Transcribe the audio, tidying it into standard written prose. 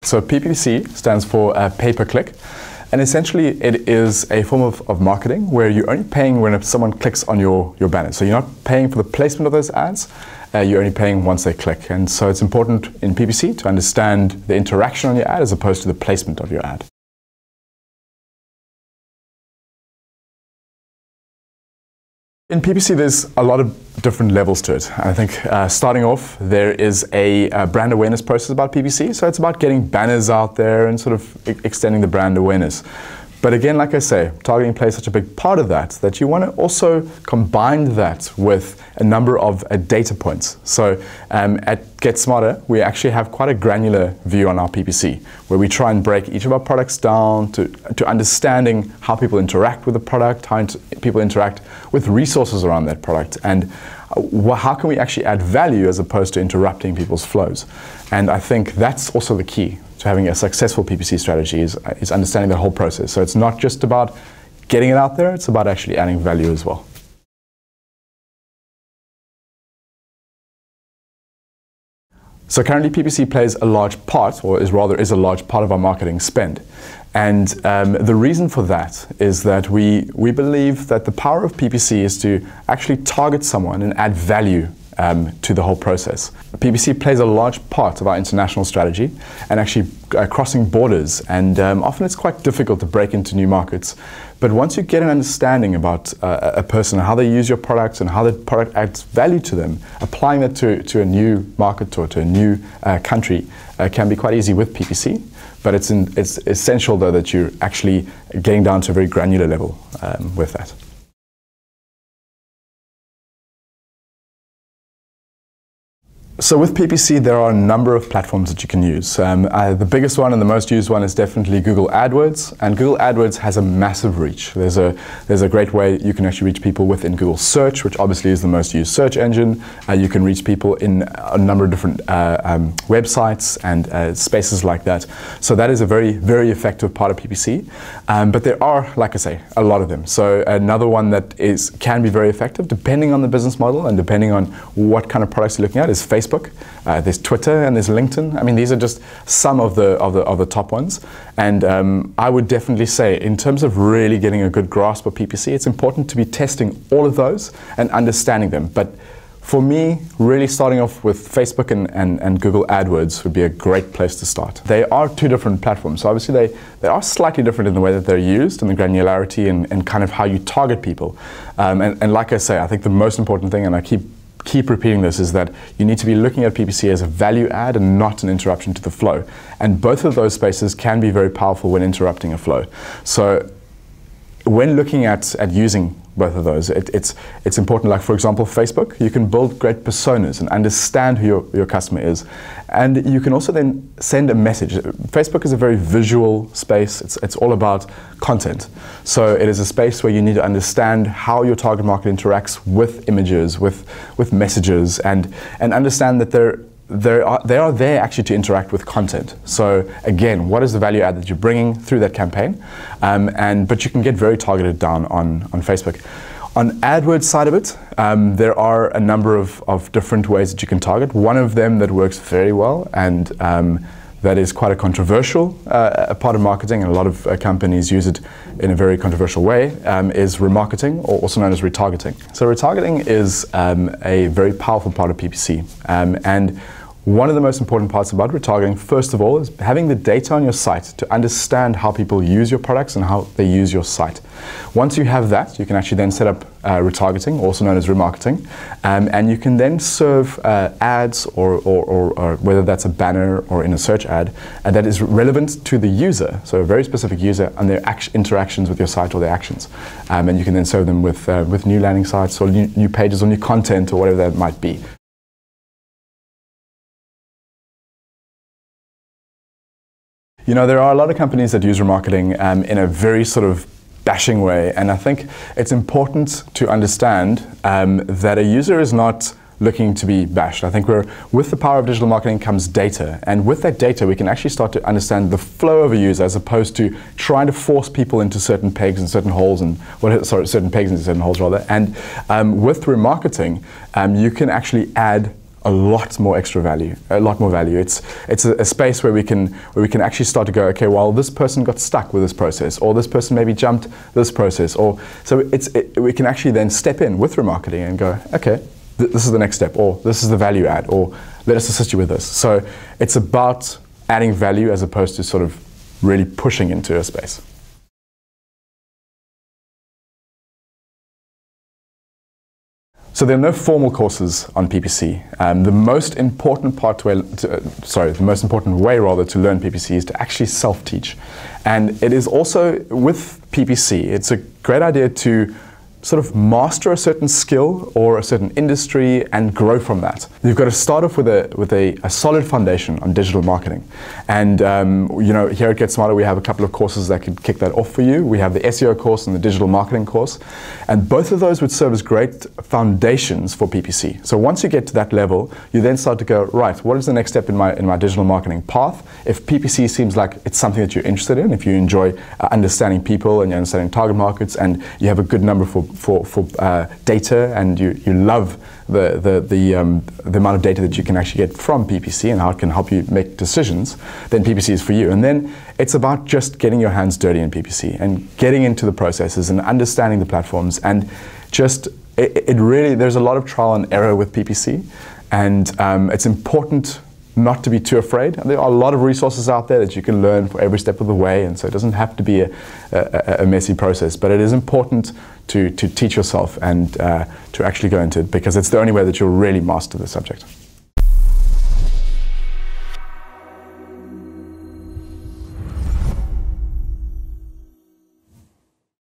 So PPC stands for pay-per-click. And essentially, it is a form of marketing where you're only paying when someone clicks on your banner. So you're not paying for the placement of those ads, you're only paying once they click. And so it's important in PPC to understand the interaction on your ad as opposed to the placement of your ad. In PPC, there's a lot of different levels to it. I think starting off, there is a brand awareness process about PPC. So it's about getting banners out there and sort of extending the brand awareness. But again, like I say, targeting plays such a big part of that you want to also combine that with a number of data points. So at GetSmarter, we actually have quite a granular view on our PPC, where we try and break each of our products down to understanding how people interact with the product, how people interact with resources around that product, and how can we actually add value as opposed to interrupting people's flows. And I think that's also the key to having a successful PPC strategy is understanding the whole process. So it's not just about getting it out there, it's about actually adding value as well. So currently PPC plays a large part, or is a large part of our marketing spend. And the reason for that is that we believe that the power of PPC is to actually target someone and add value to the whole process. PPC plays a large part of our international strategy and actually crossing borders, and often it's quite difficult to break into new markets. But once you get an understanding about a person, how they use your products and how the product adds value to them, applying that to a new market or to a new country can be quite easy with PPC. But it's essential though that you're actually getting down to a very granular level with that. So with PPC, there are a number of platforms that you can use. The biggest one and the most used one is definitely Google AdWords, and Google AdWords has a massive reach. There's a great way you can actually reach people within Google Search, which obviously is the most used search engine. You can reach people in a number of different websites and spaces like that. So that is a very, very effective part of PPC. But there are, like I say, a lot of them. So another one that can be very effective, depending on the business model and depending on what kind of products you're looking at, is Facebook. There's Twitter and there's LinkedIn. I mean, these are just some of the top ones. And I would definitely say, in terms of really getting a good grasp of PPC, it's important to be testing all of those and understanding them. But for me, really starting off with Facebook and Google AdWords would be a great place to start. They are two different platforms. So obviously they are slightly different in the way that they're used and the granularity and kind of how you target people. And like I say, I think the most important thing, and I keep repeating this, is that you need to be looking at PPC as a value add and not an interruption to the flow. And both of those spaces can be very powerful when interrupting a flow. So when looking at using both of those, it's important. Like for example, Facebook, you can build great personas and understand who your customer is. And you can also then send a message. Facebook is a very visual space. It's all about content. So it is a space where you need to understand how your target market interacts with images, with messages, and understand that they are there actually to interact with content. So again, what is the value add that you're bringing through that campaign? But you can get very targeted down on Facebook. On AdWords side of it, there are a number of different ways that you can target. One of them that works very well, and that is quite a controversial part of marketing, and a lot of companies use it in a very controversial way, is remarketing, or also known as retargeting. So retargeting is a very powerful part of PPC. And one of the most important parts about retargeting, first of all, is having the data on your site to understand how people use your products and how they use your site. Once you have that, you can actually then set up retargeting, also known as remarketing, and you can then serve ads or whether that's a banner or in a search ad, and that is relevant to the user, so a very specific user and their interactions with your site or their actions. And you can then serve them with new landing sites or new pages or new content or whatever that might be. You know, there are a lot of companies that use remarketing in a very sort of bashing way, and I think it's important to understand that a user is not looking to be bashed. I think with the power of digital marketing comes data, and with that data we can actually start to understand the flow of a user as opposed to trying to force people into certain pegs and certain holes, and certain pegs into certain holes rather. And with remarketing, you can actually add a lot more extra value, a lot more value. It's a space where we can actually start to go, okay, well, this person got stuck with this process, or this person maybe jumped this process, or so we can actually then step in with remarketing and go, okay, this is the next step, or this is the value add, or let us assist you with this. So it's about adding value as opposed to sort of really pushing into a space. So there are no formal courses on PPC. The most important way rather to learn PPC is to actually self-teach. And it is also with PPC, it's a great idea to sort of master a certain skill or a certain industry and grow from that. You've got to start off with a solid foundation on digital marketing. And you know, here at GetSmarter we have a couple of courses that could kick that off for you. We have the SEO course and the digital marketing course. And both of those would serve as great foundations for PPC. So once you get to that level, you then start to go, right, what is the next step in my digital marketing path? If PPC seems like it's something that you're interested in, if you enjoy understanding people and you're understanding target markets and you have a good number for data and you love the amount of data that you can actually get from PPC and how it can help you make decisions, then PPC is for you. And then it's about just getting your hands dirty in PPC and getting into the processes and understanding the platforms, and just it really, there's a lot of trial and error with PPC, and it's important not to be too afraid. And there are a lot of resources out there that you can learn for every step of the way, and so it doesn't have to be a messy process, but it is important to teach yourself and to actually go into it, because it's the only way that you'll really master the subject.